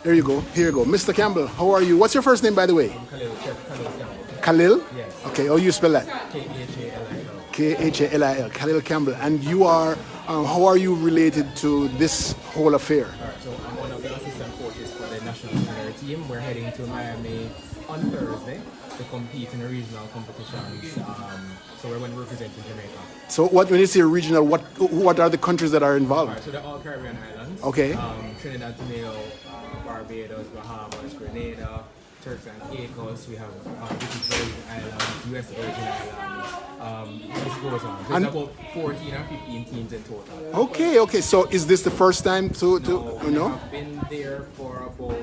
There you go. Here you go. Mr. Campbell, how are you? What's your first name, by the way? Khalil, Chef Khalil Campbell. Khalil? Yes. Okay, how you spell that? Khalil. Khalil. Khalil Campbell. And you are, how are you related to this whole affair? All right, so I'm one of the assistant coaches for the national senior team. We're heading to Miami on Thursday to compete in the regional competitions. So we're going to represent Jamaica. So when you say regional, what are the countries that are involved? All right, so they're all Caribbean islands. Okay. Trinidad, Tobago, Barbados, Bahamas, Grenada, Turks and Caicos. We have British Virgin Islands, US Virgin Islands. This goes on. There's about 14 or 15 teams in total. Okay. So is this the first time to no? I've been there for about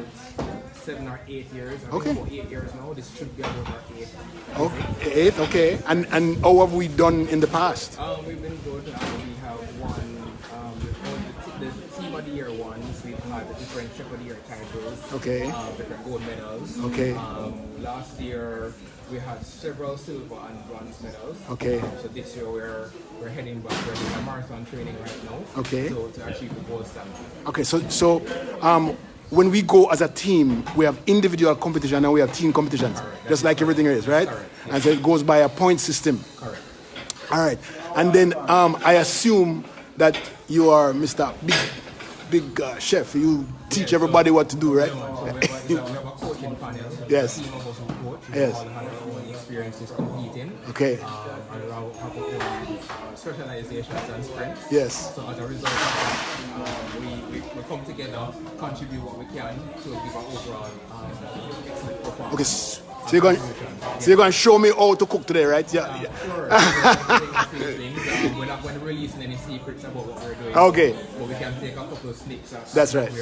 7 or 8 years. I think about 8 years now. This should be about our 8th. Okay, 8th. Okay. And how have we done in the past? We've been good. We have won the team of the year ones. We've had the different chef of the year titles. Okay. Different gold medals. Okay. Last year we had several silver and bronze medals. Okay. So this year we're heading back. We're doing a marathon training right now. Okay. To achieve the gold standard. Okay. So when we go as a team, we have individual competition and we have team competitions, just like everything is, right? Correct. Yes. And so it goes by a point system. Correct. All right. And then I assume that you are Mr. Big Chef. You teach everybody what to do, right? So we have a coaching panel. Yes. A team of us who coach. We Yes. all have our own experiences competing. Okay. And we all have our own specializations and strengths. Yes. So as a result of that, we come together, contribute what we can to give an overall excellent performance. Okay. So you're going to show me how to cook today, right? Yeah. Sure. We're not going to release any secrets about what we're doing. Okay. But we can take a couple of sneaks at That's right. So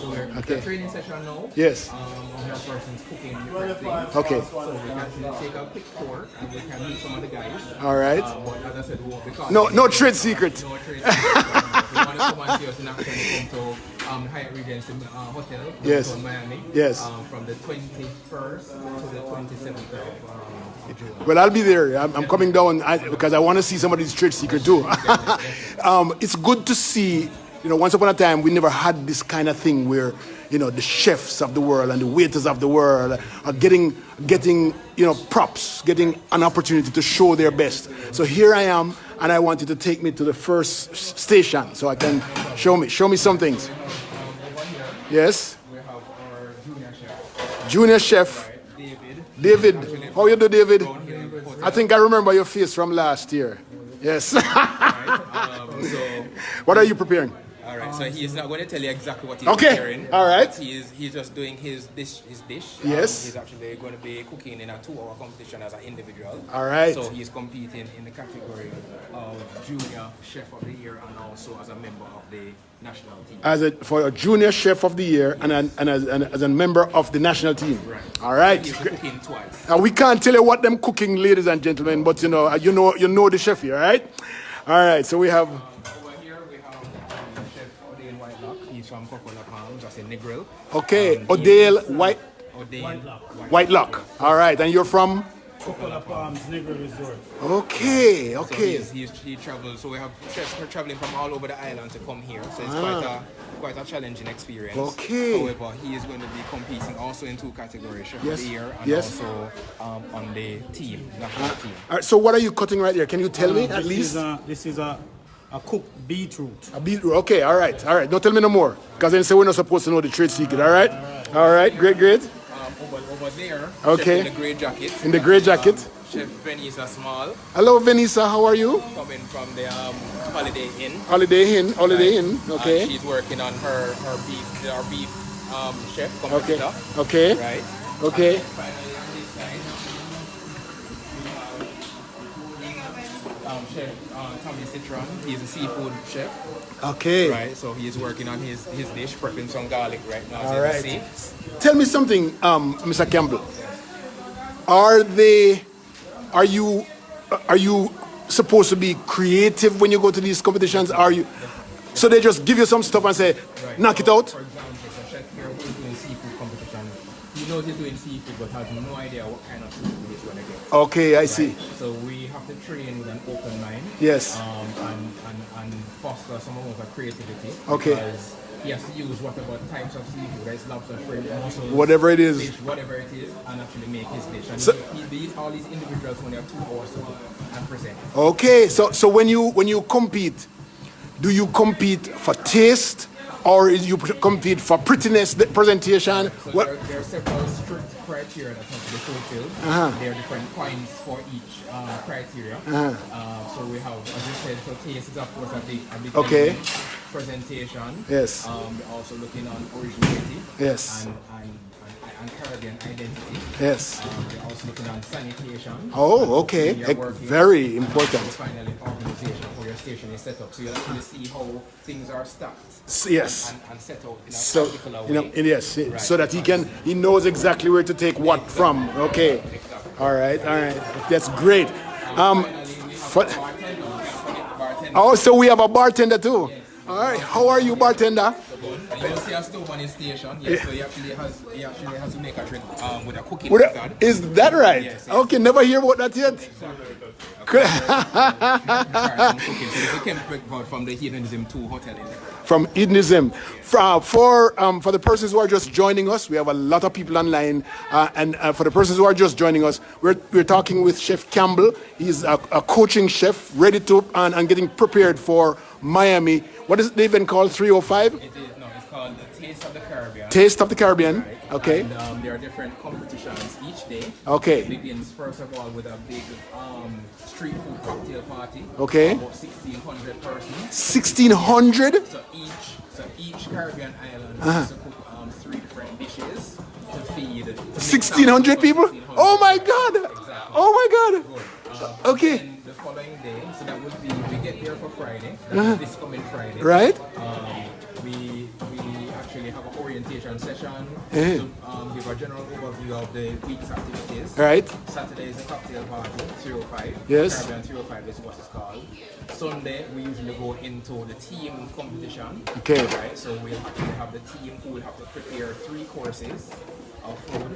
we're in training session now. Yes. Our person's cooking different things. Okay. So we can take a quick tour and we can meet some of the guys. All right. But as I said, we won't be caught. No trade secret. No trade secret. We want to come and see us in action. We come to Hyatt Regency Hotel Yes. in Miami. Yes. From the 21st to the 27th of June. Well, I'll be there. I'm coming down because I want to see some of these trade secret too. It's good to see. Once upon a time, we never had this kind of thing where, the chefs of the world and the waiters of the world are getting props, getting an opportunity to show their best. So here I am, and I want you to take me to the first station so I can show me some things. Over here, Yes, we have our junior chef, junior chef David. David. How you do, David? Down here in the hotel. I think I remember your face from last year. Yes. So, What are you preparing? all right. So he's not going to tell you exactly what he's Okay, preparing. all right. He's just doing his dish. Yes. He's actually going to be cooking in a 2-hour competition as an individual. All right. So he's competing in the category of junior chef of the year and also as a member of the national team. For a junior chef of the year and as a member of the national team. Right. All right. He's cooking twice. We can't tell you what them cooking, ladies and gentlemen, but you know the chef here, right? All right. So we have. Over here we have Chef Odale Whitelock. He's from Coconut Palms, that's in Negril. Okay, Odale Odale Whitelock. All right, and you're from? Coconut Palms Negro Resort. Okay. So he travels. So we have chefs who are traveling from all over the island to come here. So it's quite a challenging experience. Okay. However, he is going to be competing also in 2 categories: chef Yes. of the year and Yes. also on the team, national team. All right, so what are you cutting right here? Can you tell me at least? This is a cooked beetroot. A beetroot. Okay, all right. Don't tell me no more, because then say we're not supposed to know the trade secret. All right. Great. Over there, Okay. chef in the grey jacket. In the grey jacket. Chef Vanessa Small, Hello, Vanessa. How are you? coming from the Holiday Inn. Holiday Inn. Okay. And she's working on her beef chef Okay. competitor. Okay. Right. Okay. Finally, on this side, we have Chef Tommy Citron. He's a seafood chef, Okay. right? So he's working on his dish, prepping some garlic right now. All as right. you can see. Tell me something, Mr. Campbell. Are you supposed to be creative when you go to these competitions? Are you? So they just give you some stuff and say, knock it out. For example, the chef here who's doing seafood competition, he knows he's doing seafood but has no idea what kind of seafood he's going to get. Okay, I see. So we have to train with an open mind. Yes. And foster some of our creativity. Okay. Because he has to use whatever types of seafood, that's lobster, shrimp, mussels, Whatever it is. fish, whatever it is, and actually make his dish. And So- all these individuals only have 2 hours to cook and present. Okay, so when you compete, do you compete for taste or you compete for prettiness, the presentation? So What? there are several strict criteria that have to be fulfilled. There are different points for each criteria. So we have, as you said, so taste is of course a big Okay. element. Presentation. Yes. We're also looking on originality. Yes. And Caribbean identity. Yes. We're also looking on sanitation. Oh, okay. We are working- Very important. And finally, organization for your station is set up. So you'll actually see how things are stacked Yes. and set out in a So particular you know, way. yes, so that he knows exactly where to take what from. Okay. All right. That's great. For, oh, so we have a bartender too. All right. How are you, bartender? You will see a stove on his station. Yes, so he actually has to make a drink with a cooking Would method. Is that right? Yes. Okay. Never hear about that yet. Prepare some cooking. So it's a chemical from the Hedonism 2 hotel in there. From Hedonism. For the persons who are just joining us, we have a lot of people online, and for the persons who are just joining us, we're talking with Chef Campbell. He's a coaching chef, ready to and getting prepared for Miami. What is it even called? 305? It's called the Taste of the Caribbean. Taste of the Caribbean. Right. Okay. And there are different competitions each day. Okay. It begins first of all with a big street food cocktail party. Okay. About 1,600 persons. 1,600? So each Caribbean island has to cook 3 different dishes to feed. 1,600 people? Oh my God! Exactly. Oh my God! Good. Okay. And the following day, so that would be, we get there for Friday, this coming Friday. Right? We actually have an orientation session Eh. to give a general overview of the week's activities. Right. Saturday is a cocktail party, 305. Yes. Caribbean 305 is what it's called. Sunday, we usually go into the team competition. Okay. Right, so we'll actually have the team who will have to prepare 3 courses of food,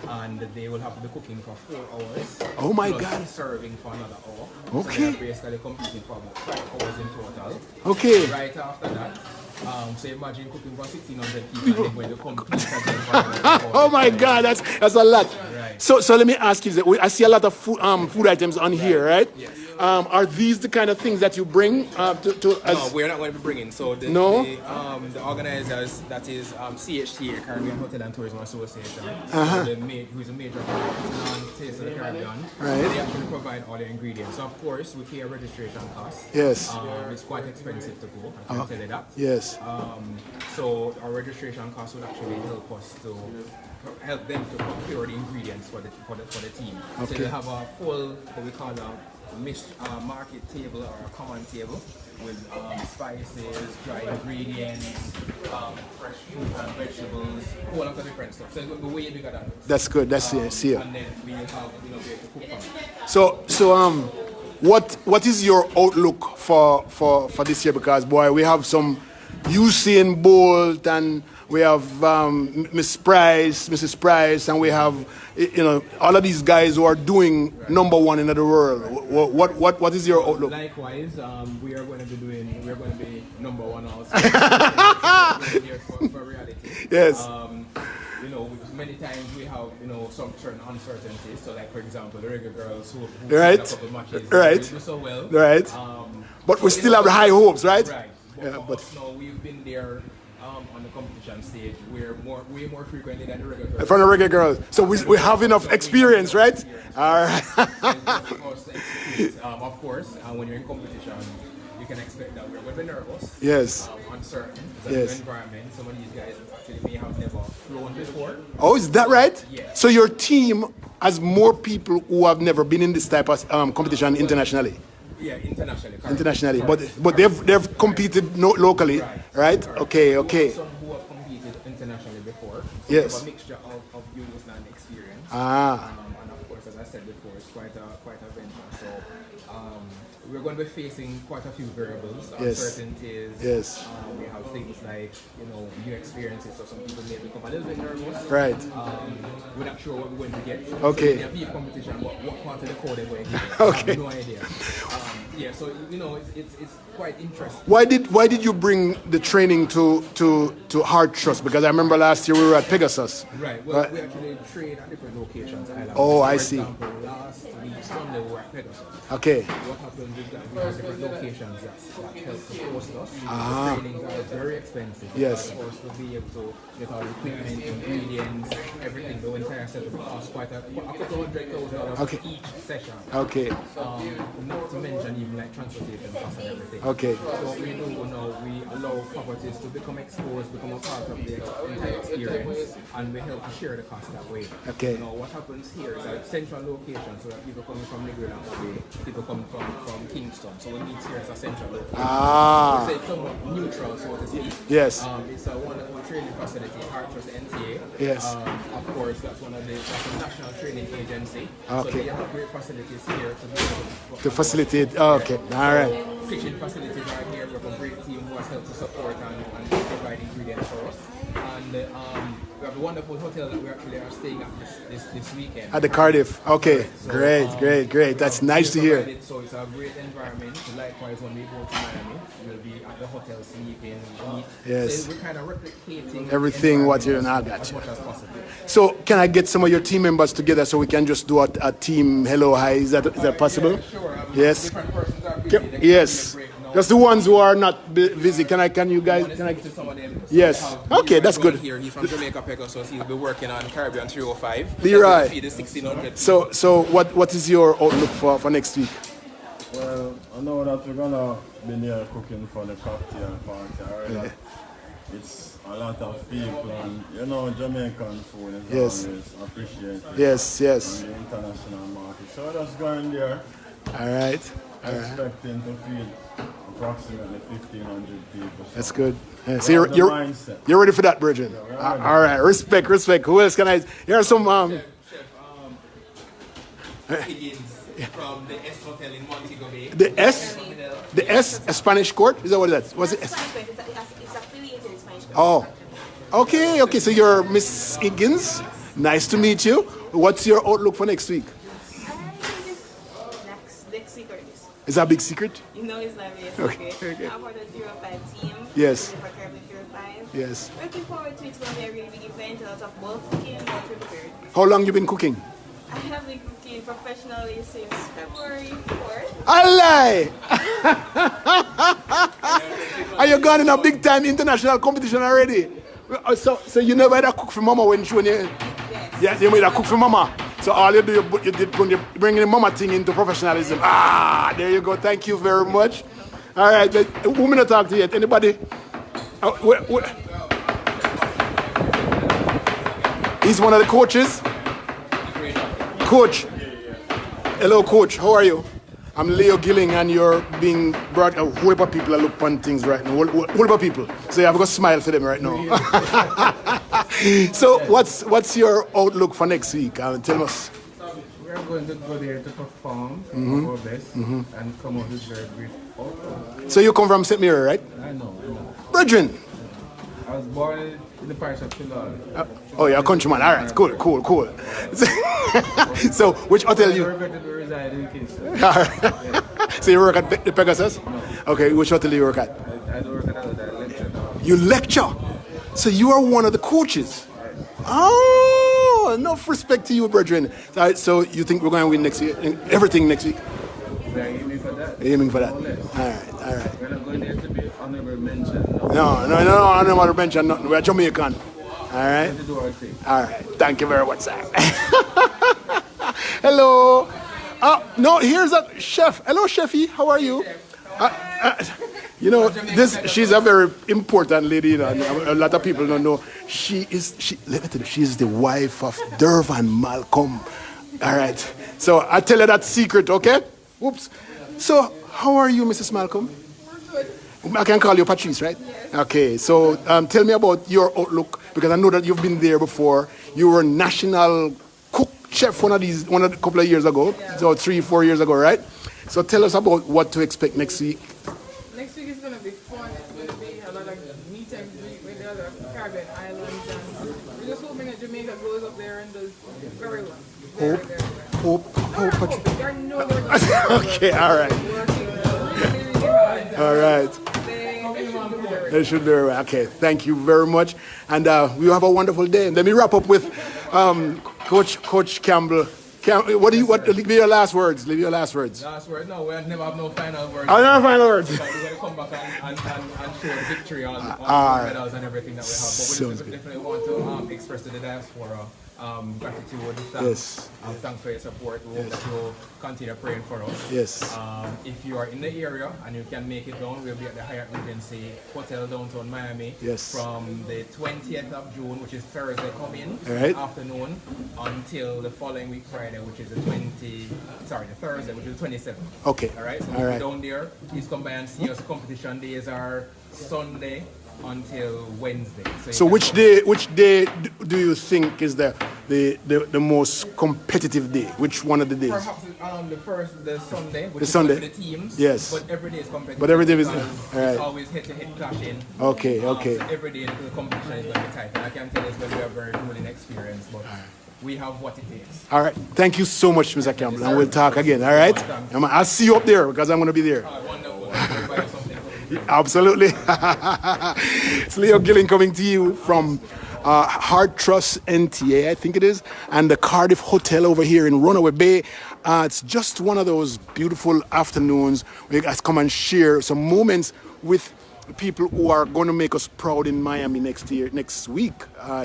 and they will have to be cooking for 4 hours. Oh my plus God. Serving for another hour. Okay. So they're basically competing for about 5 hours in total. Okay. Right after that, so imagine cooking for 1,600 people and then when you compete again for another hour. Oh my God, that's a lot. Right. So let me ask you this. I see a lot of food items on here, right? Yes. Are these the kind of things that you bring to as No, we're not going to be bringing. So the organizers, that is CHTA, Caribbean Hotel and Tourism Association, who is a major Taste of the Caribbean. Right. They actually provide all the ingredients. So of course, we pay a registration cost. Yes. It's quite expensive to go. I can tell you that. Yes. So our registration cost would actually help them to procure the ingredients for the team. Okay. So they have a full, what we call a mixed market table or a common table with spices, dry ingredients, fresh fruit and vegetables, a whole lot of different stuff. So it will be way bigger than this. That's good. That's see. And then we have where to cook from. So what is your outlook for this year? Because boy, we have some Usain Bolt and we have Mrs. Price, and we have all of these guys who are doing number one in the world. What is your outlook? Likewise, we are going to be number one also. Here for reality. Yes. Many times we have some certain uncertainties. So, like for example, the reggae girls who Right. played a couple matches, Right. they do so well. Right. But we still have high hopes, right? Right. But us now, we've been there on the competition stage. We're way more frequently than the reggae girls. From the reggae girls. So we have enough experience, right? All right. Of course, when you're in competition, you can expect that we're going to be nervous. Yes. Uncertain. It's a Yes. new environment. Some of these guys actually may have never flown before. Oh, is that right? Yeah. So your team has more people who have never been in this type of competition internationally. Yeah, internationally. Correct. Internationally, Correct. but they've competed locally, right? Correct. Okay. Some who have competed internationally before. So Yes. we have a mixture of youth and experience. And of course, as I said before, it's quite a venture. So we're going to be facing quite a few variables, Yes. uncertainties. Yes. We have things like, new experiences, so some people may become a little bit nervous. Right. We're not sure what we're going to get. Okay. So there'll be a competition, but what part of the code they're going to get, Okay. I have no idea. So it's quite interesting. Why did you bring the training to Heart Trust? Because I remember last year we were at Pegasus. Right. Well, we actually train at different locations. Oh, I For see. example, last week Sunday we were at Pegasus. Okay. What happens is that we have different locations that help to host us. Ah. The trainings are very expensive. Yes. For us to be able to get all the equipment, ingredients, everything, the entire setup costs quite a couple $100,000 Okay. each session. Okay. Not to mention even like transportation costs and everything. Okay. So what we do now, we allow properties to become exposed, become a part of the entire experience, and we help to share the cost that way. Okay. Now what happens here is a central location, so that people coming from Negril and people coming from Kingston. So we meet here as a central location. Ah. It's somewhat neutral, so to speak. Yes. It's a wonderful training facility, Heart Trust NTA. Yes. Of course, that's a national training agency. So Okay. they have great facilities here to be able To facilitate. Okay. All right. Kitchen facilities are here. We have a great team who has helped to support and provide ingredients for us. And we have a wonderful hotel that we actually are staying at this weekend. At the Cardiff. Okay. So, Great. That's nice to hear. So it's a great environment. Likewise, when we go to Miami, we'll be at the hotel sleeping, eat. Yes. So we're kind of replicating Everything what you environment got as you. much as possible. So can I get some of your team members together so we can just do a team hello hi? Is that possible? Yeah, sure. Yes. Different persons are busy. They can give Yes. me a break now. Just the ones who are not busy. Can you guys? To some of them. Yes. So Okay, that's Leroy good. Here. He's from Jamaica, Pegasus. He'll be working on Caribbean 305. Leroy. Feed the 1600. So what is your outlook for next week? Well, I know that we're gonna be there cooking for the cocktail party. I heard that it's a lot of people, and Jamaican food is Yes. always appreciated Yes. on the international market. So just going there, All right. expecting to feed approximately 1,500 people. That's good. Yeah, so That's the you're mindset. ready for that, Virgin? we're ready. All right. Respect. Who else can I? Here are some. Higgins from the S Hotel in Montego Bay. The S, a Spanish court. Is that what it is? Was it S? It's affiliated in Spanish. Oh, okay. So you're Miss Higgins. Nice to meet you. What's your outlook for next week? Next week or this. Is that a big secret? It's not really a Okay. secret. I'm part of the 05 team. Yes. For Caribbean 05. Yes. Looking forward to it. It's going to be a really big event. A lot of bulk cooking and well prepared. How long you been cooking? I have been cooking professionally since February 4th. I lie. Are you gone in a big time international competition already? So you never had a cook for mama when you? Yes. Yes, you made a cook for mama. So all you do, you bring the mama thing into professionalism. There you go. Thank you very much. All right, who me not talk to yet? Anybody? He's one of the coaches. Coach. Hello, coach. How are you? I'm Leo Gilling, and you're being brought. A whole heap of people are looking on things right now. Whole heap of people. So you have to smile for them right now. So what's your outlook for next week? Tell us. We're going to go there to perform our best and come out with very great outcome. So you come from St. Mary, right? I know. Brethren. I was born in the parish of Philol. Oh, you're a countryman. All right, cool. So which hotel I you? regretted to reside in Kingston. So you work at the Pegasus? Okay, which hotel do you work at? I don't work at a lecture now. You lecture. So you are one of the coaches. Oh, enough respect to you, brethren. All right, so you think we're going to win next year? Everything next week? We are aiming for that. Aiming for that. More or less. All right. We're not going there to be honorable mention. No, honorable mention nothing. We're Jamaican. All right. To do our thing. All right. Thank you very much, sir. Hello. No, here's a chef. Hello, Chefy. How are you? She's a very important lady. And a lot of people don't know. Let me tell you, she's the wife of Dervan Malcolm. All right. So I tell her that secret, okay? Whoops. So how are you, Mrs. Malcolm? I can call you Patrice, right? Yes. Okay, so tell me about your outlook, because I know that you've been there before. You were national cook chef a couple of years ago, so 3-4 years ago, right? So tell us about what to expect next week. Next week is going to be fun. It's going to be a lot of meet and greet with the other Caribbean islands, and we're just hoping that Jamaica goes up there and does very well. Very, very well. Hope. There are no we're going to Okay, all right. working really, really hard. All right. They should do very well. They should be right. Okay, thank you very much. And we have a wonderful day. Let me wrap up with Coach Campbell. Leave your last words. Leave your last words. Last word? No, we never have no final words. I don't have final words. We're going to come back and show the victory on the medals and everything that we have. But we just definitely want to express to the diaspora gratitude, thanks, thanks for your support. We hope that you'll continue praying for us. Yes. If you are in the area and you can make it down, we'll be at the Hyatt Regency Hotel downtown Miami from the 20th of June, which is Thursday coming afternoon, until the following week Friday, which is the Thursday, which is the 27th. Okay. All right. So we'll be down there. Please come by and see us. Competition days are Sunday until Wednesday. So which day do you think is the most competitive day? Which one of the days? Perhaps the Sunday, which is Sunday. for the teams. Yes. But every day is competitive. But every day is it's always head-to-head clashing. Okay. So every day the competition is going to be tight. And I can tell you it's going to be a very grueling experience, but we have what it takes. All right. Thank you so much, Mr. Campbell, and we'll talk again. All right. I'll see you up there because I'm going to be there. Wonderful. Everybody has something. Absolutely. It's Leo Gilling coming to you from Heart Trust NTA, I think it is, and the Cardiff Hotel over here in Runaway Bay. It's just one of those beautiful afternoons where you guys come and share some moments with people who are going to make us proud in Miami next week.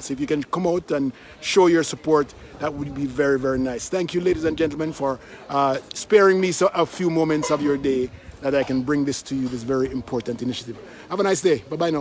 So if you can come out and show your support, that would be very, very nice. Thank you, ladies and gentlemen, for sparing me a few moments of your day that I can bring this to you, this very important initiative. Have a nice day. Bye-bye now.